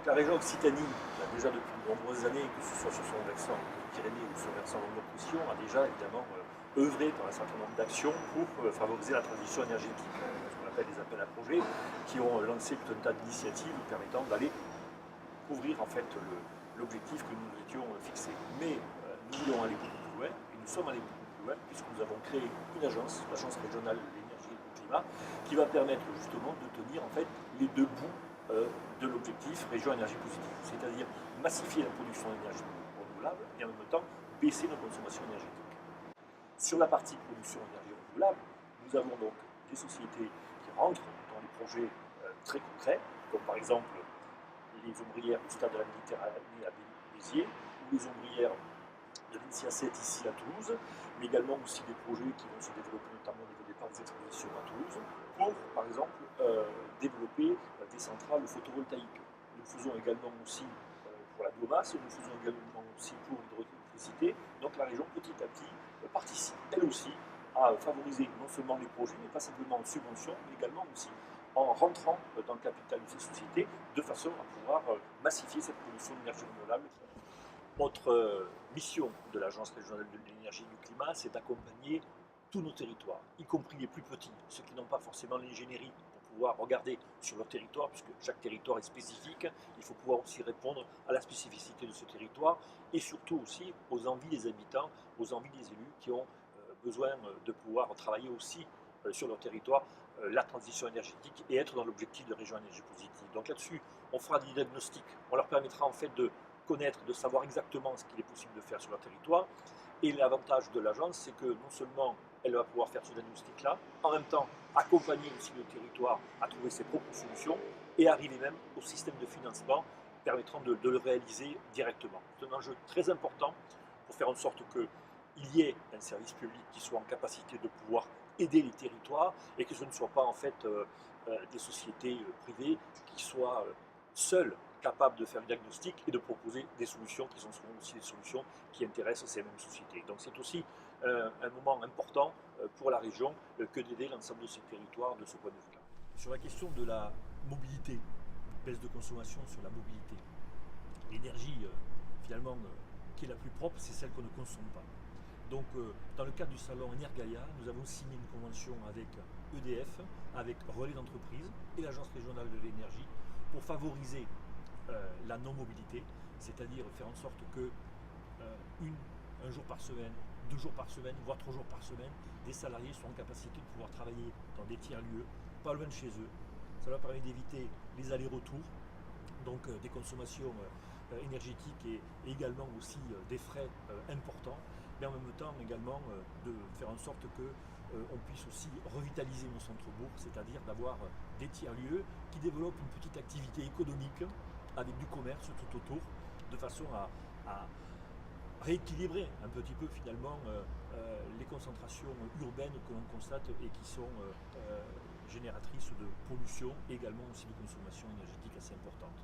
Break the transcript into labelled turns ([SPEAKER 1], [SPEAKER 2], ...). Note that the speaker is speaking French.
[SPEAKER 1] la région Occitanie, déjà depuis de nombreuses années, que ce soit sur son versant Pyrénées ou sur le versant Languedoc-Roussillon, a déjà évidemment œuvré dans un certain nombre d'actions pour favoriser la transition énergétique. Ce qu'on appelle les appels à projets, qui ont lancé tout un tas d'initiatives permettant d'aller couvrir en fait l'objectif que nous étions fixés. Mais nous voulons aller beaucoup plus loin, et nous sommes allés beaucoup plus loin, puisque nous avons créé une agence, l'Agence régionale de l'énergie et du climat, qui va permettre justement de tenir en fait les deux bouts de l'objectif région énergie positive, c'est-à-dire massifier la production d'énergie renouvelable et en même temps baisser nos consommations énergétiques. Sur la partie production d'énergie renouvelable, nous avons donc des sociétés qui rentrent dans des projets très concrets, comme par exemple les ombrières du stade de la Méditerranée à Béziers, ou les ombrières de l'INSIA 7 ici à Toulouse, mais également aussi des projets qui vont se développer notamment au niveau des parcs d'exposition à Toulouse, pour par exemple développer des centrales photovoltaïques. Nous faisons également aussi pour la biomasse, nous faisons également aussi pour l'hydroélectricité. Donc la région petit à petit participe elle aussi à favoriser non seulement les projets, mais pas simplement en subvention, mais également aussi en rentrant dans le capital de ces sociétés, de façon à pouvoir massifier cette production d'énergie renouvelable. Notre mission de l'Agence régionale de l'énergie et du climat, c'est d'accompagner tous nos territoires, y compris les plus petits, ceux qui n'ont pas forcément l'ingénierie pour pouvoir regarder sur leur territoire, puisque chaque territoire est spécifique. Il faut pouvoir aussi répondre à la spécificité de ce territoire et surtout aussi aux envies des habitants, aux envies des élus qui ont besoin de pouvoir travailler aussi sur leur territoire la transition énergétique et être dans l'objectif de région énergie positive. Donc là-dessus, on fera des diagnostics. On leur permettra en fait de connaître, de savoir exactement ce qu'il est possible de faire sur leur territoire. Et l'avantage de l'agence, c'est que non seulement elle va pouvoir faire ce diagnostic-là, en même temps accompagner aussi le territoire à trouver ses propres solutions et arriver même au système de financement permettant de le réaliser directement. C'est un enjeu très important pour faire en sorte qu'il y ait un service public qui soit en capacité de pouvoir aider les territoires et que ce ne soit pas en fait des sociétés privées qui soient seules capables de faire le diagnostic et de proposer des solutions qui sont souvent aussi des solutions qui intéressent ces mêmes sociétés. Donc c'est aussi un moment important pour la région que d'aider l'ensemble de ces territoires de ce point de vue-là. Sur la question de la mobilité, baisse de consommation sur la mobilité, l'énergie finalement qui est la plus propre, c'est celle qu'on ne consomme pas. Donc, dans le cadre du salon Energaia, nous avons signé une convention avec EDF, avec Relais d'entreprise et l'Agence régionale de l'énergie pour favoriser la non-mobilité, c'est-à-dire faire en sorte que un jour par semaine, 2 jours par semaine, voire 3 jours par semaine, des salariés soient en capacité de pouvoir travailler dans des tiers-lieux, pas loin de chez eux. Ça leur permet d'éviter les allers-retours, donc des consommations énergétiques et également aussi des frais importants, mais en même temps également de faire en sorte que on puisse aussi revitaliser nos centres-bourgs, c'est-à-dire d'avoir des tiers-lieux qui développent une petite activité économique avec du commerce tout autour, de façon à rééquilibrer un petit peu finalement les concentrations urbaines que l'on constate et qui sont génératrices de pollution et également aussi de consommation énergétique assez importante.